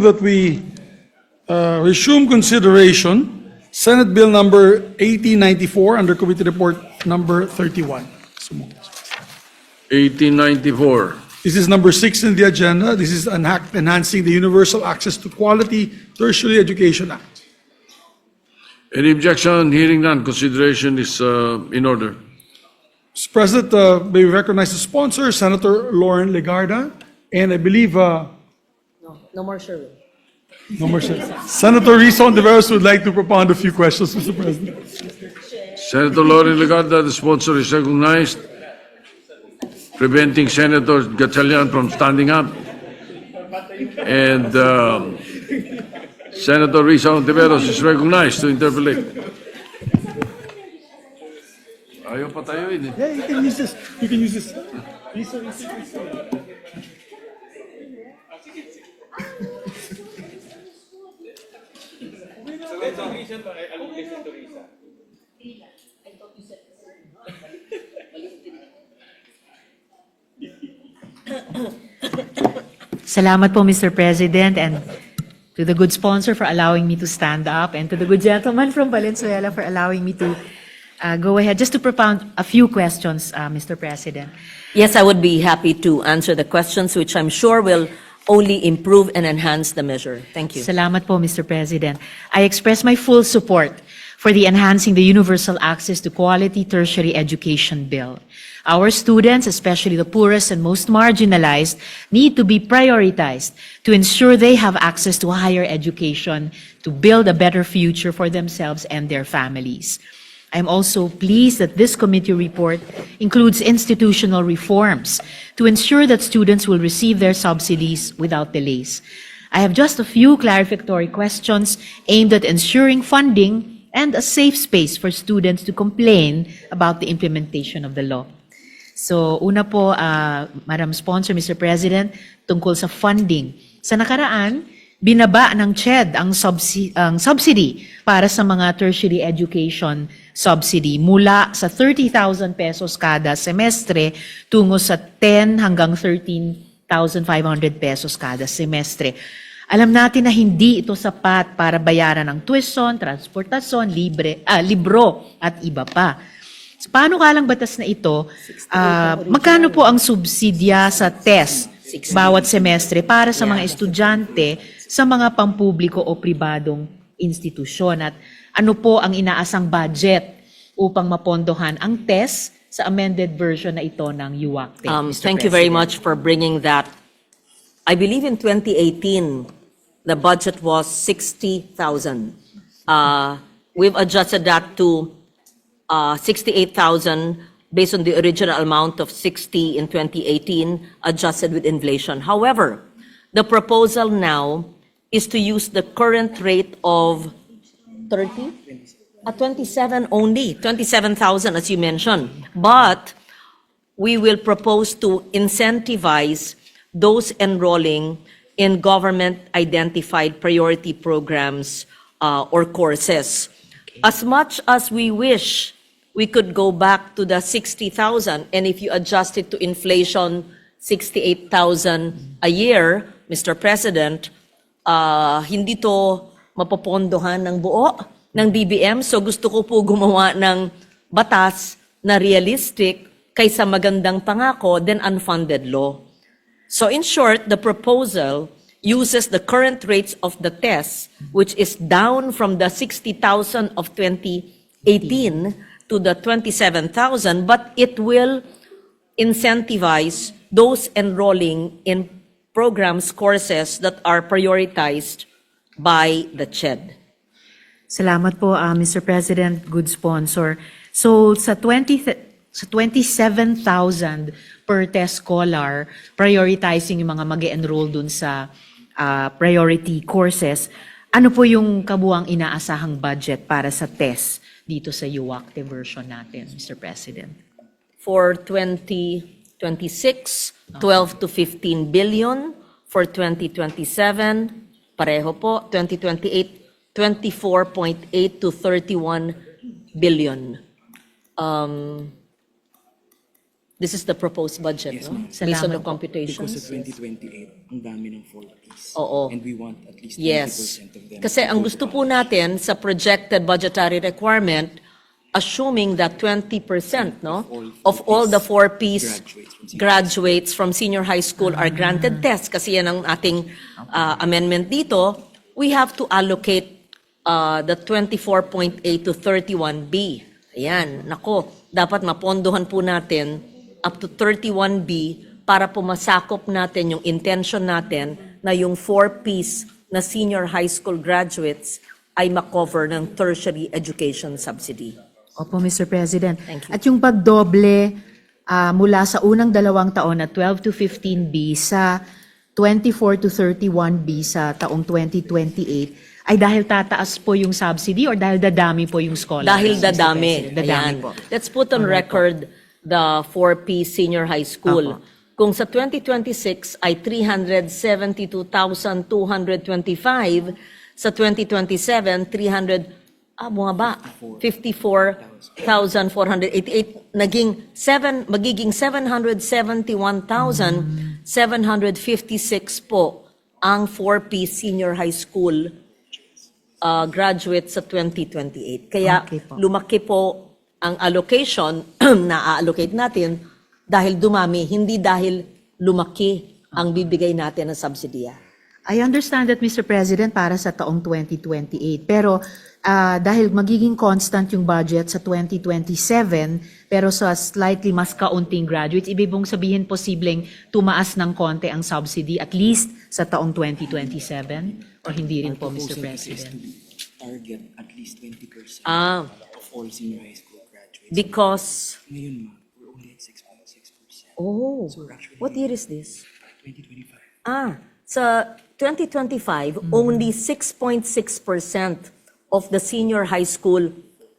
that we resume consideration Senate Bill number 1894 under Committee Report number 31. 1894. This is number 6 in the agenda. This is an act enhancing the Universal Access to Quality Tertiary Education Act. Any objection? Hearing none, consideration is in order. Mr. President, may we recognize the sponsor, Senator Lauren Legarda, and I believe No more Sherwin. no more Senator Risa Ontiveros would like to propound a few questions, Mr. President. Senator Lauren Legarda, the sponsor, is recognized, preventing Senator Gatchalian from standing up. And Senator Risa Ontiveros is recognized to interpolate. Ayaw pa tayo eh. Yeah, you can use this. You can use this. Risa. Salamat po, Mr. President, and to the good sponsor for allowing me to stand up, and to the good gentleman from Valenzuela for allowing me to go ahead. Just to propound a few questions, Mr. President. Yes, I would be happy to answer the questions, which I'm sure will only improve and enhance the measure. Thank you. Salamat po, Mr. President. I express my full support for the Enhancing the Universal Access to Quality Tertiary Education Bill. Our students, especially the poorest and most marginalized, need to be prioritized to ensure they have access to higher education to build a better future for themselves and their families. I'm also pleased that this committee report includes institutional reforms to ensure that students will receive their subsidies without delays. I have just a few clarificatory questions aimed at ensuring funding and a safe space for students to complain about the implementation of the law. So, una po, Madam Sponsor, Mr. President, tungkol sa funding. Sa nakaraan, binaba ng CHED ang subsidy para sa mga tertiary education subsidy mula sa 30,000 pesos kada semestre tungo sa 10 hanggang 13,500 pesos kada semestre. Alam natin na hindi ito sapat para bayaran ang tuition, transportasyon, libro at iba pa. So, paano kalang batas na ito? Magkano po ang subsidya sa test bawat semestre para sa mga estudyante sa mga pampubliko o pribadong institusyon? At ano po ang inaasang budget upang mapondohan ang test sa amended version na ito ng UACTE? Thank you very much for bringing that. I believe in 2018, the budget was 60,000. We've adjusted that to 68,000 based on the original amount of 60 in 2018, adjusted with inflation. However, the proposal now is to use the current rate of 30? 27 only, 27,000 as you mentioned. But we will propose to incentivize those enrolling in government-identified priority programs or courses. As much as we wish we could go back to the 60,000, and if you adjust it to inflation, 68,000 a year, Mr. President, hindi to mapopondohan ng buo ng DBM. So gusto ko po gumawa ng batas na realistic kaysa magandang pangako than unfunded law. So in short, the proposal uses the current rates of the test, which is down from the 60,000 of 2018 to the 27,000, but it will incentivize those enrolling in programs, courses that are prioritized by the CHED. Salamat po, Mr. President, good sponsor. So sa 27,000 per test scholar, prioritizing yung mga mag-enroll dun sa priority courses, ano po yung kabuang inaasahang budget para sa test dito sa UACTE version natin, Mr. President? For 2026, 12 to 15 billion. For 2027, pareho po. 2028, 24.8 to 31 billion. This is the proposed budget, Yes, no? ma'am. Based on the Salamat po. computations. Because sa 2028, ang dami ng 4Ps. Oo. And we want at least 20% Yes. of them. Kasi ang gusto po natin sa projected budgetary requirement, assuming that 20%, no, of all the 4Ps graduates from senior high school are granted tests, kasi yan ang ating amendment dito, we have to allocate the 24.8 to 31B. Ayan, nako, dapat mapondohan po natin up to 31B para po masakop natin yung intention natin na yung 4Ps na senior high school graduates ay makover ng tertiary education subsidy. Opo, Mr. President. Thank you. At yung pagdoble mula sa unang 2 taon na 12 to 15B sa 24 to 31B sa taong 2028 ay dahil tataas po yung subsidy or dahil dadami po yung scholars? Dahil Mr. dadami. President? Dadami Ayan. po. Let's put on record the 4P senior high school. Apo. Kung sa 2026 ay 372,225, sa 2027, bumaba, 54,488, magiging 771,756 po ang 4P senior high school graduate sa 2028. Kaya Okay po. lumaki po ang allocation na a-allocate natin dahil dumami, hindi dahil lumaki ang bibigay natin ng subsidiya. I understand that, Mr. President, para sa taong 2028. Pero dahil magiging constant yung budget sa 2027, pero sa slightly mas kaunting graduates, ibig mong sabihin posibleng tumaas ng konti ang subsidy at least sa taong 2027? O hindi rin po, Mr. President? Target at least 20% Ah, of all senior high school graduates. because, Ngayon, ma'am, we're only at 6.6%. oh, So we're actually what year is this? 2025. Sa 2025, only 6.6% of the senior high school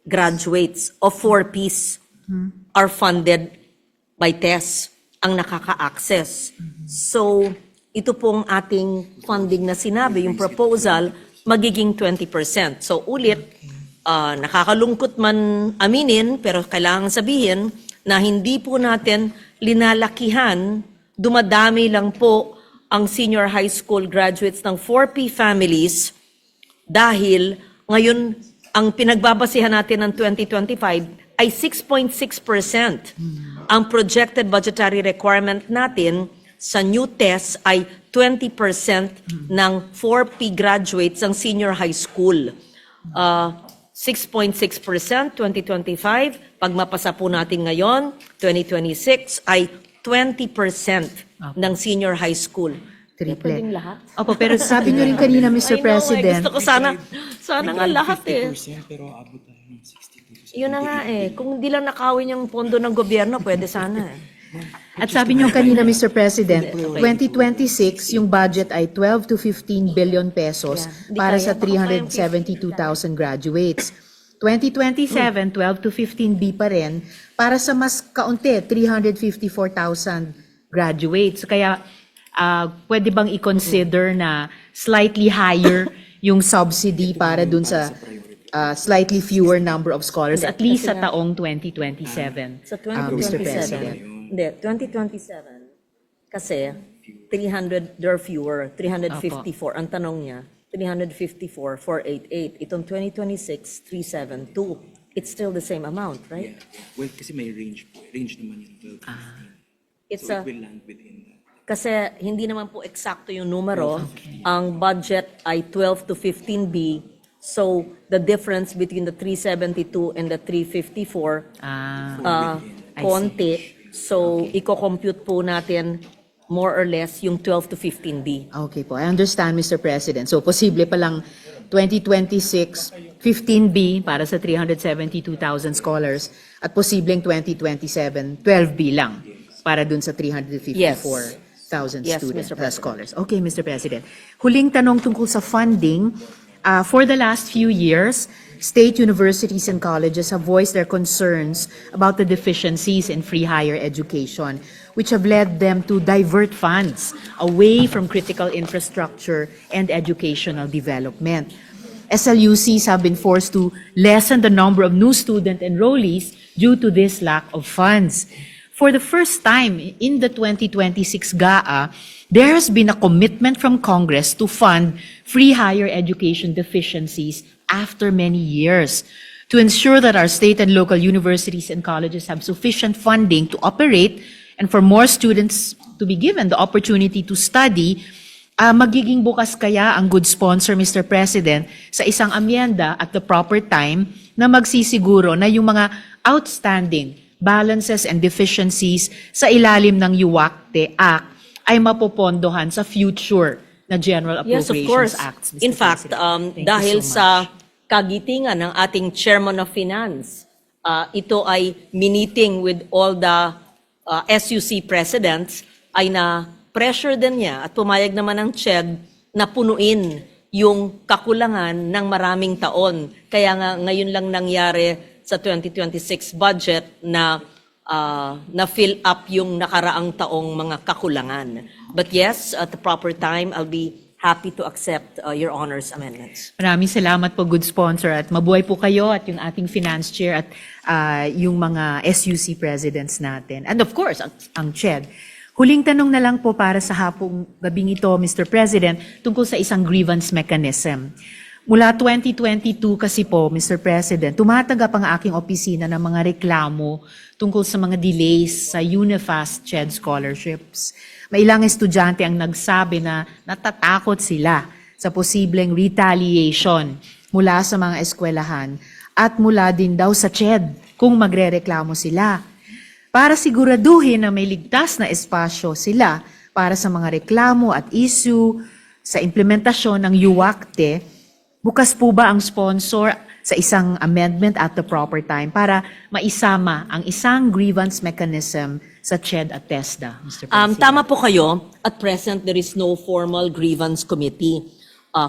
graduates of 4Ps are funded by TES ang nakaka-access. So, ito pong ating funding na sinabi, yung proposal, magiging 20%. So, ulit, nakakalungkot man aminin, pero kailangan sabihin na hindi po natin linalakihan, dumadami lang po ang senior high school graduates ng 4P families dahil ngayon ang pinagbabasihan natin ng 2025 ay 6.6%. Ang projected budgetary requirement natin sa new test ay 20% ng 4P graduates ng senior high school. 6.6% 2025, pag mapasa po natin ngayon, 2026 ay 20% ng senior high school. Triple. Pwedeng lahat? Opo, pero sabi niyo rin kanina, Mr. I know, President, gusto ko sana nga lahat eh. 50%, pero abot tayo ng 62%. Yun na nga eh. Kung di lang nakawin yung pondo ng gobyerno, pwede sana eh. at sabi niyo kanina, Mr. President, 2026, yung budget ay 12 to 15 billion pesos Yeah. Hindi para kaya. sa Baka kayang 372,000 graduates. 2027, 12 to 15B pa rin para sa mas kaunti, 354,000 graduates. Kaya pwede bang i-consider na slightly higher yung subsidy para dun sa slightly fewer number of scholars, at least sa taong 2027, Sa Mr. 2027. President? Hindi, 2027. Kasi 300, there are fewer, 354. Ang tanong niya, 354, 488. Itong 2026, 372. It's still the same amount, right? Yeah. Well, kasi may range po. Range naman yung 12 to 15. It's So a, it will land within that. kasi hindi naman po eksakto yung numero. Ang budget ay 12 to 15B. So, the difference between the 372 and the 354, I konti. So, i-compute po natin more or less yung 12 to 15B. Okay po, I understand, Mr. President. So, posible pa lang 2026, 15B para sa 372,000 scholars at posibleng 2027, 12B lang para dun sa 354,000 Yes, students, Mr. President. scholars. Okay, Mr. President. Huling tanong tungkol sa funding. For the last few years, state universities and colleges have voiced their concerns about the deficiencies in free higher education, which have led them to divert funds away from critical infrastructure and educational development. SLUCs have been forced to lessen the number of new student enrollees due to this lack of funds. for the first time in the 2026 GAA, there has been a commitment from Congress to fund free higher education deficiencies after many years, to ensure that our state and local universities and colleges have sufficient funding to operate and for more students to be given the opportunity to study. Magiging bukas kaya ang good sponsor, Mr. President, sa isang amyenda at the proper time na magsisiguro na yung mga outstanding balances and deficiencies sa ilalim ng UACTE Act ay mapopondohan sa future na General Yes, of Appropriations course. Acts, Mr. In fact, President. Thank you dahil so sa much. kagitingan ng ating Chairman of Finance, ito ay meeting with all the SUC presidents, ay na-pressure din niya at pumayag naman ng CHED na punuin yung kakulangan ng maraming taon. Kaya nga ngayon lang nangyari sa 2026 budget na na-fill up yung nakaraang taong mga kakulangan. But yes, at the proper time, I'll be happy to accept your Honor's amendments. Maraming salamat po, good sponsor, at mabuhay po kayo at yung ating finance chair at yung mga SUC presidents natin. And of course, ang CHED. Huling tanong na lang po para sa hapong gabing ito, Mr. President, tungkol sa isang grievance mechanism. Mula 2022 kasi po, Mr. President, tumatagap ang aking opisina ng mga reklamo tungkol sa mga delays sa UNIFAST CHED scholarships. May ilang estudyante ang nagsabi na natatakot sila sa posibleng retaliation mula sa mga eskwelahan at mula din daw sa CHED kung magrereklamo sila. Para siguraduhin na may ligtas na espasyo sila para sa mga reklamo at issue sa implementasyon ng UACTE, bukas po ba ang sponsor sa isang amendment at the proper time para maisama ang isang grievance mechanism sa CHED at TESDA, Mr. President? Tama po kayo. At present, there is no formal grievance committee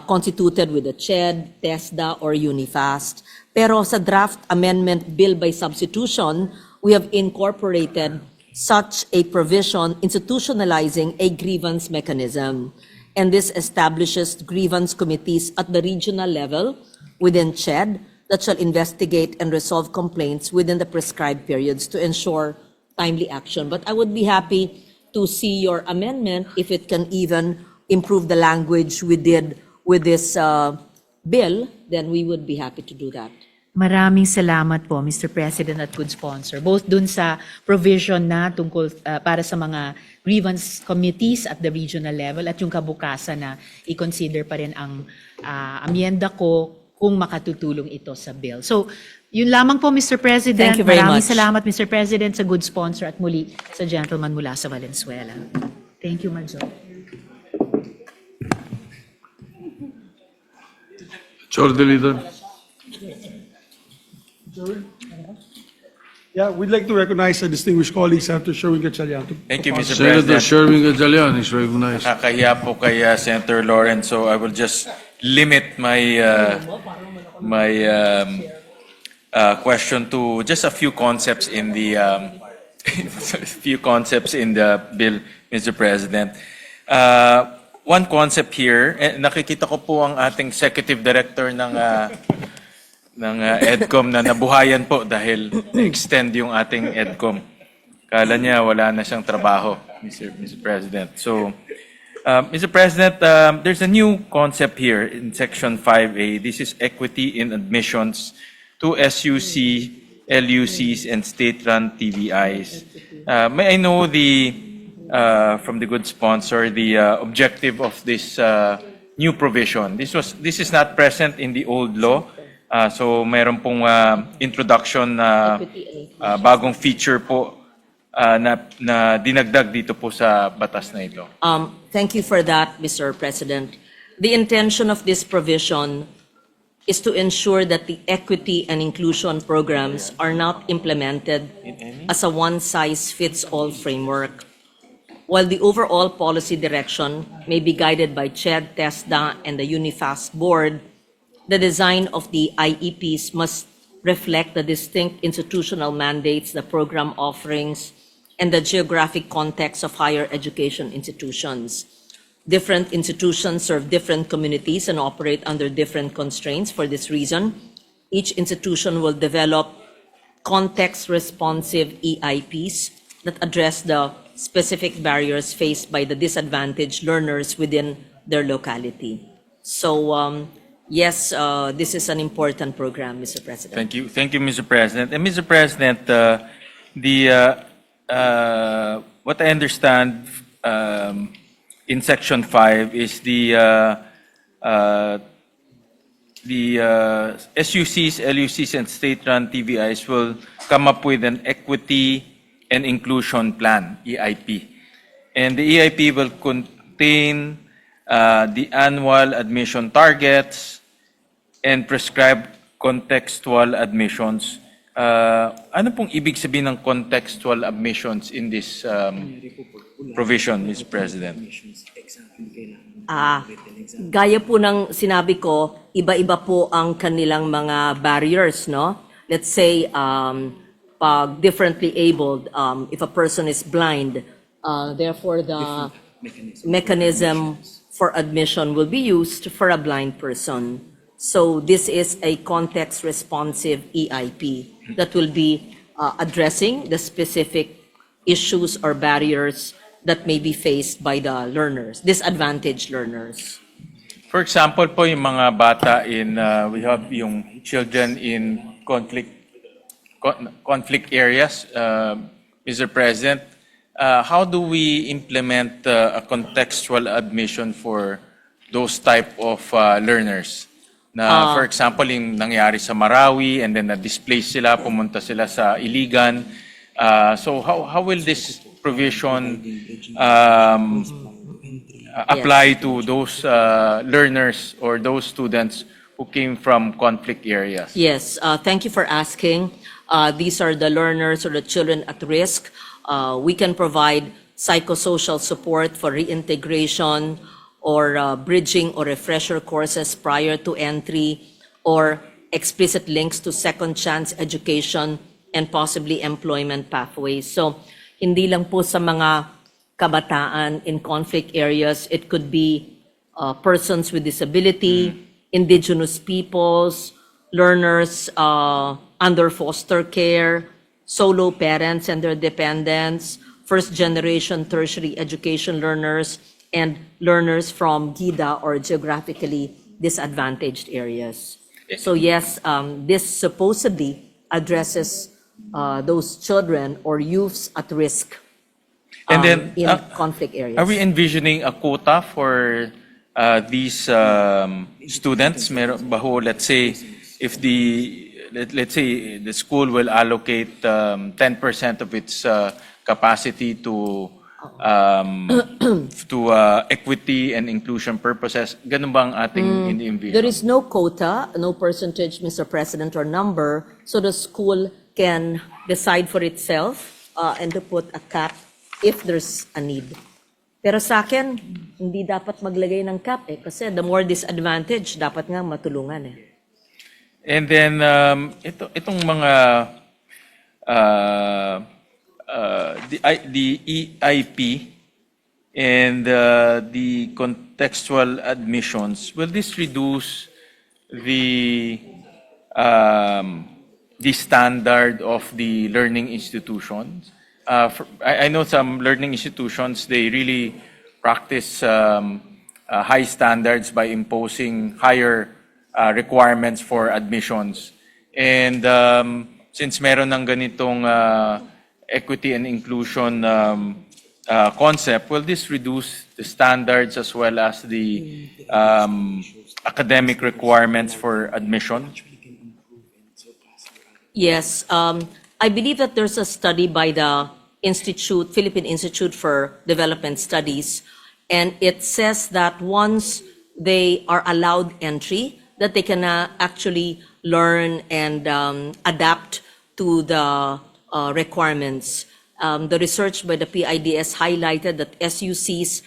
constituted with the CHED, TESDA, or UNIFAST. Pero sa draft amendment bill by substitution, we have incorporated such a provision institutionalizing a grievance mechanism. And this establishes grievance committees at the regional level within CHED that shall investigate and resolve complaints within the prescribed periods to ensure timely action. But I would be happy to see your amendment if it can even improve the language we did with this bill, then we would be happy to do that. Maraming salamat po, Mr. President at good sponsor. Both dun sa provision na tungkol para sa mga grievance committees at the regional level at yung kabukasan na i-consider pa rin ang amyenda ko kung makatutulong ito sa bill. So, yun lamang po, Mr. President. Thank you very Maraming much. salamat, Mr. President, sa good sponsor at muli sa gentleman mula sa Valenzuela. Thank you, Major. Majority Leader. Yeah, we'd like to recognize our distinguished colleague, Senator Sherwin Gatchalian. Thank you, Mr. Senator President. Sherwin Gatchalian is recognized. Nakakahiya po kay Senator Lawrence, so I will just limit my question to just a few concepts in the bill, Mr. President. One concept here, nakikita ko po ang ating executive director ng EDCOM na nabuhayan po dahil na-extend yung ating EDCOM. Kala niya wala na siyang trabaho, Mr. President. So, Mr. President, there's a new concept here in Section 5A. This is equity in admissions to SUC, LUCs, and state-run TVIs. May I know from the good sponsor, the objective of this new provision? This is not present in the old law. So mayroon pong introduction na bagong feature po na dinagdag dito po sa batas na ito. Thank you for that, Mr. President. The intention of this provision is to ensure that the equity and inclusion programs are not implemented as a one-size-fits-all framework. While the overall policy direction may be guided by CHED, TESDA, and the UNIFAST board, the design of the IEPs must reflect the distinct institutional mandates, the program offerings, and the geographic context of higher education institutions. Different institutions serve different communities and operate under different constraints. For this reason, each institution will develop context-responsive EIPs that address the specific barriers faced by the disadvantaged learners within their locality. So, yes, this is an important program, Mr. President. Thank you. Thank you, Mr. President. And Mr. President, what I understand in Section 5 is the SUCs, LUCs, and state-run TVIs will come up with an equity and inclusion plan, EIP. And the EIP will contain the annual admission targets and prescribed contextual admissions. Ano pong ibig sabihin ng contextual admissions in this provision, Mr. President? Gaya po ng sinabi ko, iba-iba po ang kanilang mga barriers, no? Let's say, pag differently abled, if a person is blind, therefore the mechanism for admission will be used for a blind person. So this is a context-responsive EIP that will be addressing the specific issues or barriers that may be faced by the learners, disadvantaged learners. For example po, yung mga bata in, we have yung children in conflict areas, Mr. President, how do we implement a contextual admission for those type of learners? Na, for example, yung nangyari sa Marawi and then na-displace sila, pumunta sila sa Iligan. So how will this provision apply to those learners or those students who came from conflict areas? Yes, thank you for asking. These are the learners or the children at risk. We can provide psychosocial support for reintegration or bridging or refresher courses prior to entry, or explicit links to second chance education and possibly employment pathways. So, hindi lang po sa mga kabataan in conflict areas, it could be persons with disability, indigenous peoples, learners under foster care, solo parents and their dependents, first-generation tertiary education learners, and learners from GIDA or geographically disadvantaged areas. So yes, this supposedly addresses those children or youths at risk And then, in conflict areas. Are we envisioning a quota for these students? Meron ba ho, let's say, if let's say the school will allocate 10% of its capacity to equity and inclusion purposes, ganun ba ang ating ini-envision? There is no quota, no percentage, Mr. President, or number, so the school can decide for itself and to put a cap if there's a need. Pero sa akin, hindi dapat maglagay ng cap kasi the more disadvantaged, dapat nga matulungan And then, itong mga the EIP and the contextual admissions, will this reduce the standard of the learning institutions? I know some learning institutions, they really practice high standards by imposing higher requirements for admissions. And since meron ng ganitong equity and inclusion concept, will this reduce the standards as well as the academic requirements for admission? Yes, I believe that there's a study by the Philippine Institute for Development Studies, and it says that once they are allowed entry, that they can actually learn and adapt to the requirements. The research by the PIDS highlighted that SUCs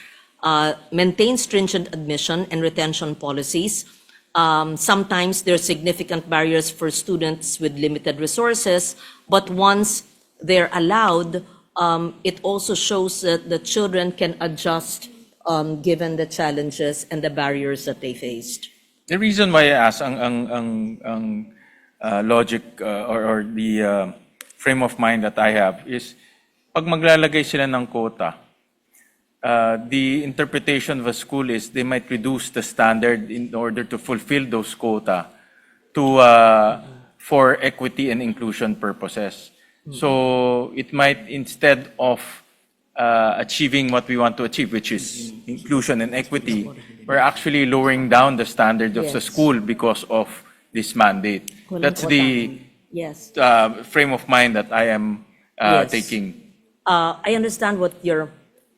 maintain stringent admission and retention policies. Sometimes there are significant barriers for students with limited resources, but once they're allowed, it also shows that the children can adjust given the challenges and the barriers that they faced. The reason why I ask ang logic or the frame of mind that I have is pag maglalagay sila ng quota, the interpretation of a school is they might reduce the standard in order to fulfill those quota to for equity and inclusion purposes. So it might, instead of achieving what we want to achieve, which is inclusion and equity, we're actually lowering down the standard of the Yes. school because of this mandate. That's the Yes. frame of mind that I am Yes. taking. I understand what your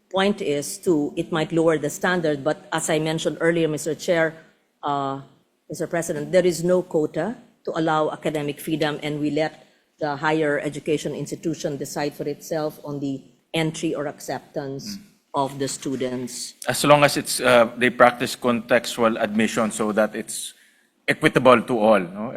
point is too. It might lower the standard, but as I mentioned earlier, Mr. Chair, Mr. President, there is no quota to allow academic freedom, and we let the higher education institution decide for itself on the entry or acceptance of the students. As long as it's they practice contextual admission so that it's equitable to all, no?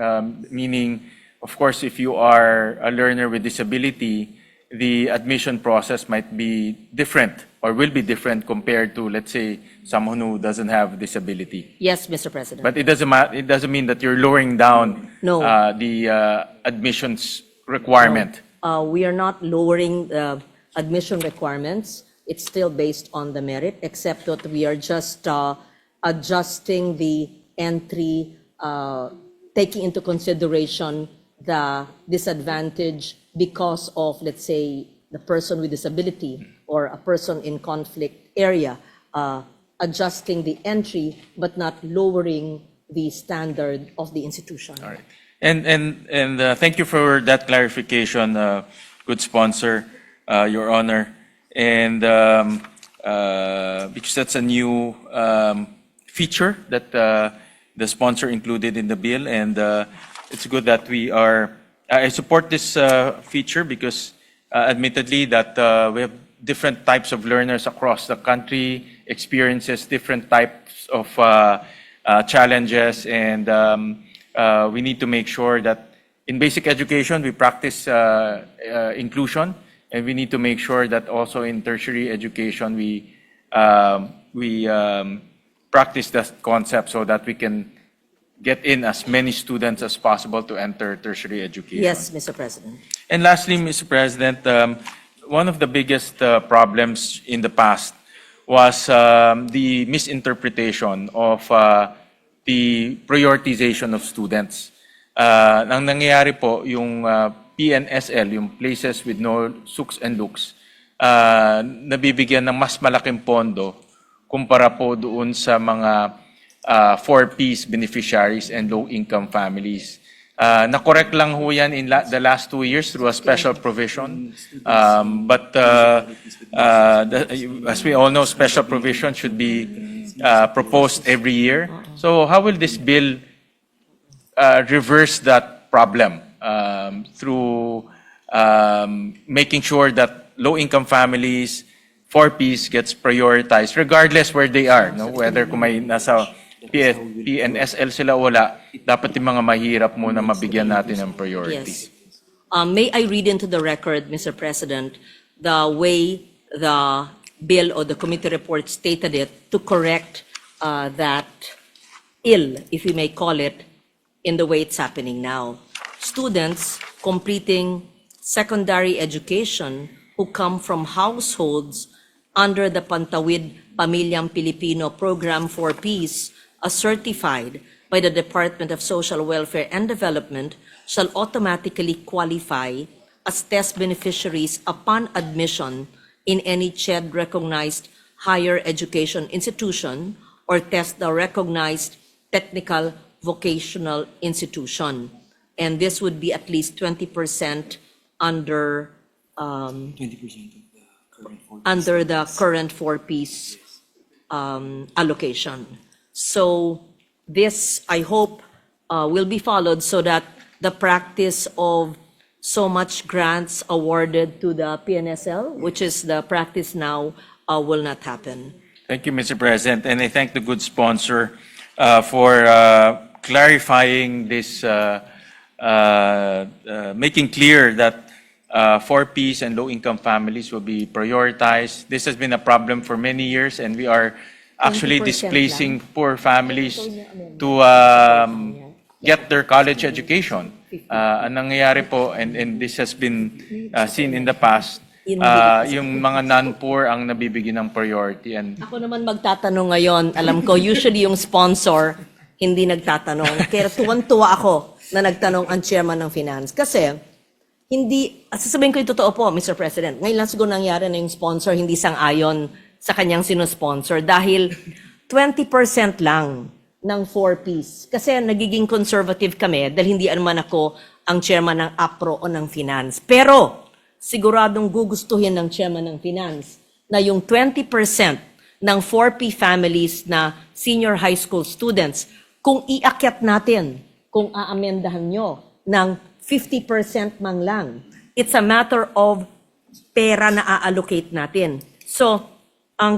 Meaning, of course, if you are a learner with disability, the admission process might be different or will be different compared to, let's say, someone who doesn't have disability. Yes, Mr. President. But it doesn't mean that you're lowering down No. the admissions requirement. We are not lowering the admission requirements. It's still based on the merit, except that we are just adjusting the entry, taking into consideration the disadvantage because of, let's say, the person with disability or a person in conflict area, adjusting the entry but not lowering the standard of the institution. All right. And thank you for that clarification, good sponsor, Your Honor. And because that's a new feature that the sponsor included in the bill, and it's good that we are. I support this feature because, admittedly, that we have different types of learners across the country, experiences different types of challenges, and we need to make sure that in basic education we practice inclusion, and we need to make sure that also in tertiary education we practice that concept so that we can get in as many students as possible to enter tertiary education. Yes, Mr. President. And lastly, Mr. President, one of the biggest problems in the past was the misinterpretation of the prioritization of students. Ang nangyayari po, yung PNSL, yung Places with No Sooks and Looks, nabibigyan ng mas malaking pondo kumpara po doon sa mga 4Ps beneficiaries and low-income families. Na-correct lang ho yan in the last 2 years through a special provision. But as we all know, special provision should be proposed every year. So how will this bill reverse that problem through making sure that low-income families, 4Ps gets prioritized regardless where they are, no? Whether kung may nasa PNSL sila o wala, dapat yung mga mahirap muna mabigyan natin ng priority. Yes. May I read into the record, Mr. President, the way the bill or the committee report stated it to correct that ill, if we may call it, in the way it's happening now. Students completing secondary education who come from households under the Pantawid Pamilyang Pilipino Program for Peace, as certified by the Department of Social Welfare and Development, shall automatically qualify as test beneficiaries upon admission in any CHED-recognized higher education institution or TESDA recognized technical vocational institution. And this would be at least 20% under 20% of the current 40. under the current 4-piece allocation. So this, I hope, will be followed so that the practice of so much grants awarded to the PNSL, which is the practice now, will not happen. Thank you, Mr. President, and I thank the good sponsor for clarifying this, making clear that 4Ps and low-income families will be prioritized. This has been a problem for many years, and we are actually 20% displacing poor families to get their college education. Ang nangyayari po, and this has been seen in the past, yung mga non-poor ang nabibigyan ng priority. And Ako naman magtatanong ngayon. Alam ko, usually yung sponsor, hindi nagtatanong. Kaya tuwan-tuwa ako na nagtanong ang chairman ng finance. Kasi, sasabihin ko yung totoo po, Mr. President. Ngayon lang siguro nangyari na yung sponsor, hindi sang-ayon sa kanyang sinusponsor. Dahil 20% lang ng 4Ps. Kasi nagiging conservative kami dahil hindi naman ako ang chairman ng APRO o ng finance. Pero, siguradong gugustuhin ng chairman ng finance na yung 20% ng 4P families na senior high school students, kung iakyat natin, kung aamendahan nyo ng 50% man lang, it's a matter of pera na a-allocate natin. So,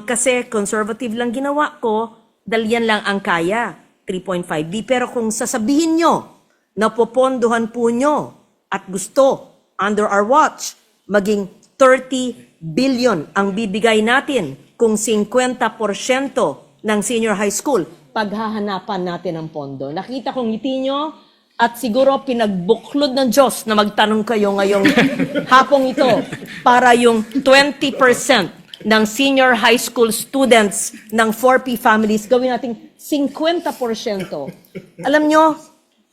kasi conservative lang ginawa ko, dahil yan lang ang kaya, 3.5B. Pero kung sasabihin nyo, na popondohan po nyo at gusto, under our watch, maging 30 billion ang bibigay natin kung 50% ng senior high school, paghahanapan natin ang pondo. Nakita kong ngiti nyo at siguro pinagbuklod ng Diyos na magtanong kayo ngayong hapong ito para yung 20% ng senior high school students ng 4P families, gawin natin 50%. Alam nyo,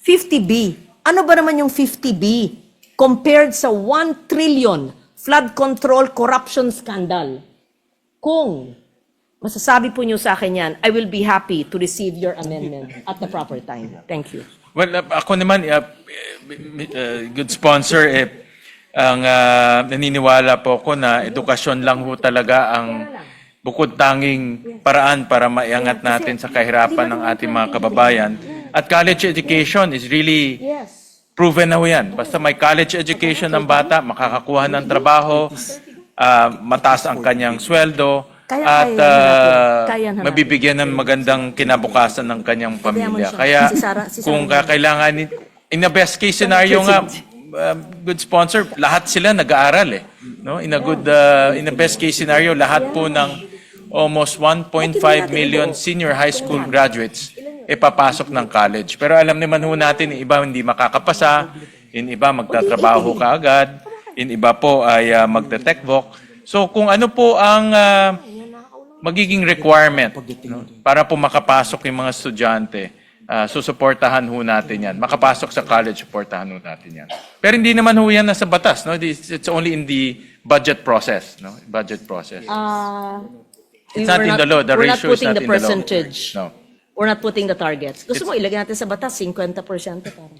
50B. Ano ba naman yung 50B? Compared sa 1 trillion flood control corruption scandal. Kung masasabi po niyo sa akin yan, I will be happy to receive your amendment at the proper time. Thank you. well, ako naman, good sponsor, ang naniniwala po ko na edukasyon lang ho talaga ang bukod tanging paraan para maiangat natin sa kahirapan ng ating mga kababayan. At college education is really Yes. proven na ho yan. Basta may college education ng bata, makakakuha ng trabaho, mataas ang kanyang sweldo, at hanapin. mabibigyan ng magandang kinabukasan ng kanyang pamilya. siya. Kaya Si Sarah kung naman. kakailangan, in a best case scenario nga, good sponsor, lahat sila nag-aaral eh. No? In a best case scenario, lahat po ng almost 1.5 million senior high school graduates papasok ng college. Pero alam naman ho natin, yung iba hindi makakapasa, yung iba magtatrabaho kaagad, yung iba po ay magte-tech voc. So kung ano po ang magiging requirement, no, para po makapasok yung mga estudyante, susuportahan ho natin yan. Makapasok sa college, suportahan ho natin yan. Pero hindi naman ho yan nasa batas. No? It's only in the budget process. No? Budget process. It's not in the law. The We're not ratio is putting not the in the law. percentage. No. We're not putting the targets. Gusto mo ilagay natin sa batas, 50%. Parang.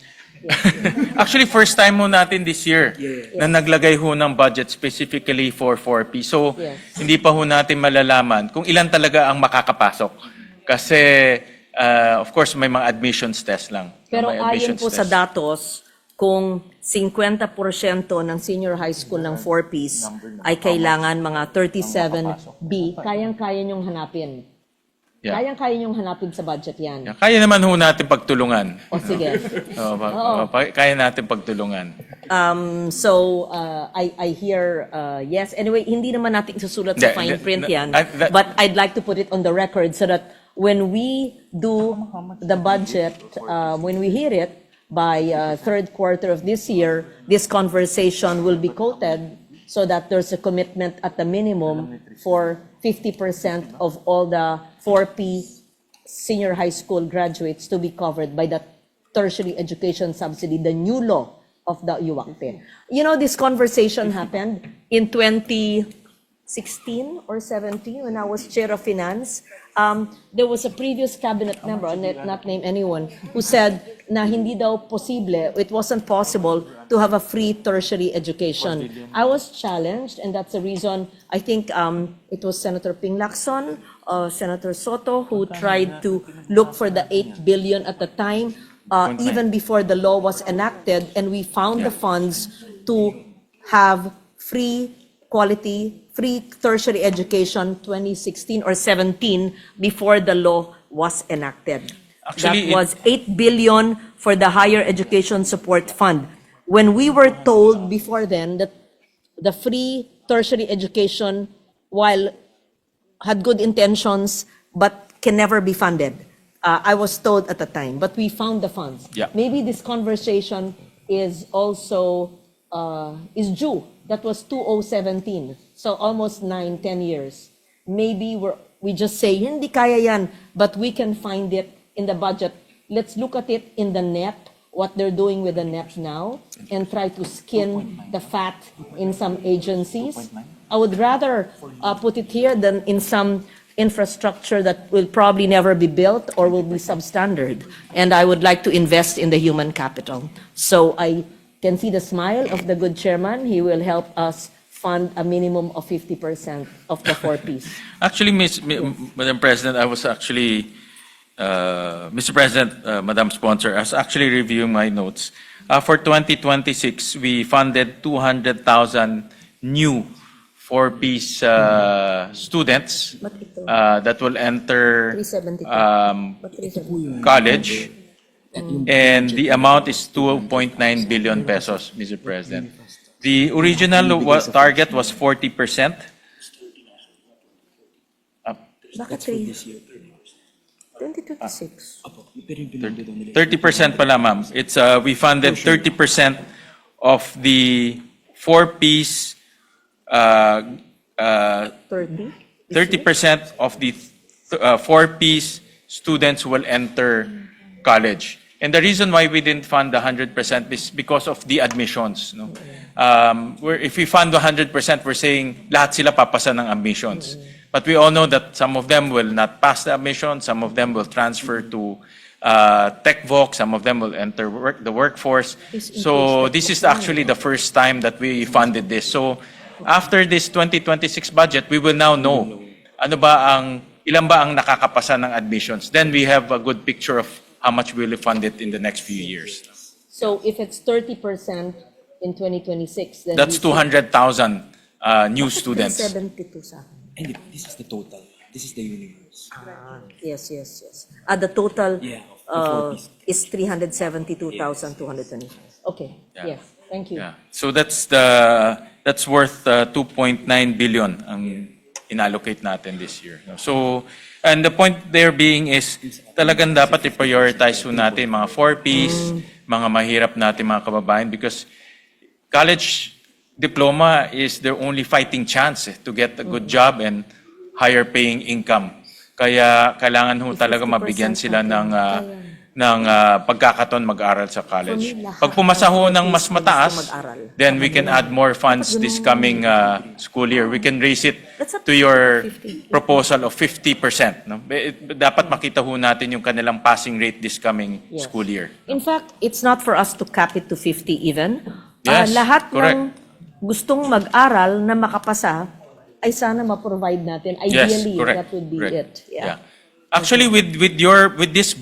Actually, first time ho natin this year na naglagay ho ng budget specifically for 4P. So, Yes. hindi pa ho natin malalaman kung ilan talaga ang makakapasok. Kasi, of course, may mga admissions test lang. Pero May ayon admissions po sa test. datos, kung 50% ng senior high school ng 4Ps ay kailangan mga 37B, kayang-kaya niyong hanapin. Yeah. Kayang-kaya niyong hanapin sa budget yan. Kaya naman ho natin pagtulungan. O sige. Kaya natin pagtulungan. I hear yes. Anyway, hindi naman natin susulat sa fine print yan. But I'd like to put it on the record so that when we do the budget, when we hear it by third quarter of this year, this conversation will be quoted so that there's a commitment at the minimum for 50% of all the 4P senior high school graduates to be covered by the tertiary education subsidy, the new law of the UACTE. You know, this conversation happened in 2016 or 17 when I was chair of finance. There was a previous cabinet member, I'll not name anyone, who said na hindi daw posible, it wasn't possible to have a free tertiary education. I was challenged, and that's the reason I think it was Senator Ping Lacson, Senator Soto, who tried to look for the 8 billion at the time, even before the law was enacted, and we found the funds to have free tertiary education 2016 or 17 before the law was enacted. Actually, that was 8 billion for the Higher Education Support Fund. When we were told before then that the free tertiary education, while had good intentions, but can never be funded, I was told at the time, but we found the funds. Yeah. Maybe this conversation is also is due that was 2017. So almost 9-10 years. Maybe we just say, hindi kaya yan, but we can find it in the budget. Let's look at it in the net, what they're doing with the net now, and try to skin the fat in some agencies. I would rather put it here than in some infrastructure that will probably never be built or will be substandard. And I would like to invest in the human capital. So I can see the smile of the good chairman. He will help us fund a minimum of 50% of the 4Ps. Actually, Madam President, I was actually, Mr. President, Madam Sponsor, I was actually reviewing my notes. For 2026, we funded 200,000 new 4-piece students that will enter 372. college. And the amount is 2.9 billion pesos, Mr. President. The original target was 40%. Bakit For this year. 2026? Opo, pero yung pinando daw nila. 30% pala, ma'am. It's, we funded 30% of the 4-piece, 30? 30% of the 4-piece students will enter college. And the reason why we didn't fund 100% is because of the admissions. No? If we fund 100%, we're saying lahat sila papasa ng admissions. But we all know that some of them will not pass the admission, some of them will transfer to TechVoc, some of them will enter the workforce. So this is actually the first time that we funded this. So after this 2026 budget, we will now know ilan ba ang nakakapasa ng admissions. Then we have a good picture of how much we will fund it in the next few years. So if it's 30% in 2026, then That's 200,000 new students. 72 sa akin. And this is the total. This is the universe. Yes. The total Yeah, of the 4Ps. is 372,220. Okay, Yeah. yes, thank you. Yeah. So that's worth 2.9 billion ang inallocate natin this year. So, and the point there being is talagang dapat i-prioritize po natin mga 4Ps, mga mahirap natin mga kababayan because college diploma is their only fighting chance to get a good job and higher paying income. Kaya kailangan ho talaga mabigyan sila ng pagkakataon mag-aral sa college. Pag pumasa ho ng mas mataas, then we can add more funds this coming school year. We can raise it to your proposal of 50%. No? Dapat makita ho natin yung kanilang passing rate this coming Yes. school year. In fact, it's not for us to cap it to 50 even. Yes, Lahat correct. ng gustong mag-aral na makapasa ay sana ma-provide natin. Ideally, correct, that would be correct. it. Yeah. Actually, with this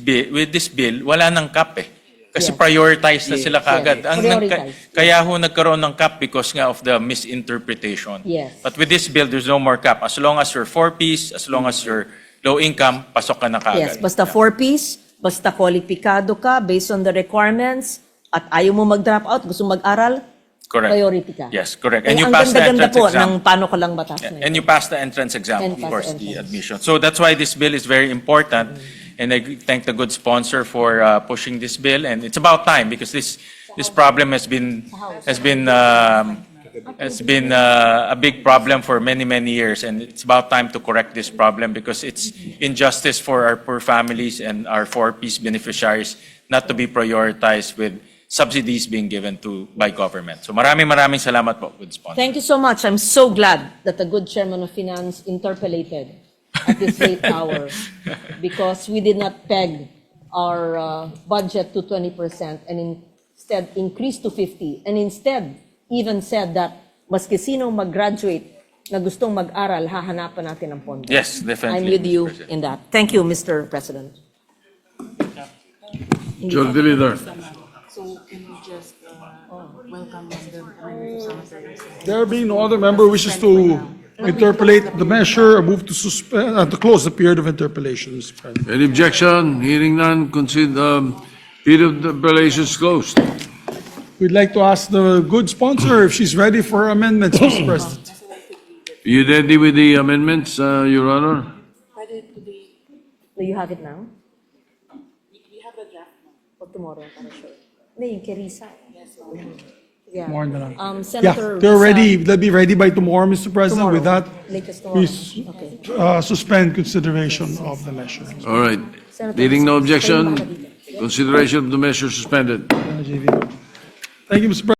bill, wala nang cap eh. Kasi Yes. prioritize na sila kagad. Yes. Ang Prioritize. kaya ho nagkaroon ng cap because nga of the misinterpretation. Yes. But with this bill, there's no more cap. As long as you're 4Ps, as long as you're low income, pasok ka na Yes, kagad. basta 4Ps, basta kwalipikado ka based on the requirements at ayaw mo mag-drop out, gusto mag-aral, Correct. priority ka. Yes, correct. Eh, And you ang pass the ganda-ganda entrance po exam. ng paano ka lang batas na And yun. you pass the entrance exam, And of pass course, the the entrance. admission. So that's why this bill is very important. And I thank the good sponsor for pushing this bill. And it's about time because this problem has been a big problem for many years. And it's about time to correct this problem because it's injustice for our poor families and our 4Ps beneficiaries not to be prioritized with subsidies being given by government. So maraming salamat po, good sponsor. Thank you so much. I'm so glad that the good chairman of finance interpolated at this late hour because we did not peg our budget to 20% and instead increased to 50 and instead even said that maski sino mag-graduate na gustong mag-aral, hahanapan natin ng pondo. Yes, definitely, I'm with Mr. you President. in that. Thank you, Mr. President. Majority Leader. So can we just welcome the amendment to Senators? There being no other member wishes to interpolate the measure, I move to suspend, to close the period of interpolation, Mr. President. Any objection? Hearing none, consider period of interpellation is closed. We'd like to ask the good sponsor if she's ready for amendments, Mr. President. You ready with the amendments, Your Honor? Pwede to be, Do you have it now? we have the draft now. O tomorrow, para sure. Hindi, yung kay Risa. Yes, Yeah. More na lang. Yeah, Senator they're Risa- ready, they'll be ready by tomorrow, Mr. President. With that, Latest we tomorrow. Okay. suspend consideration of the measure. All right. Hearing no objection, consideration of the measure suspended. Thank you, Mr. President.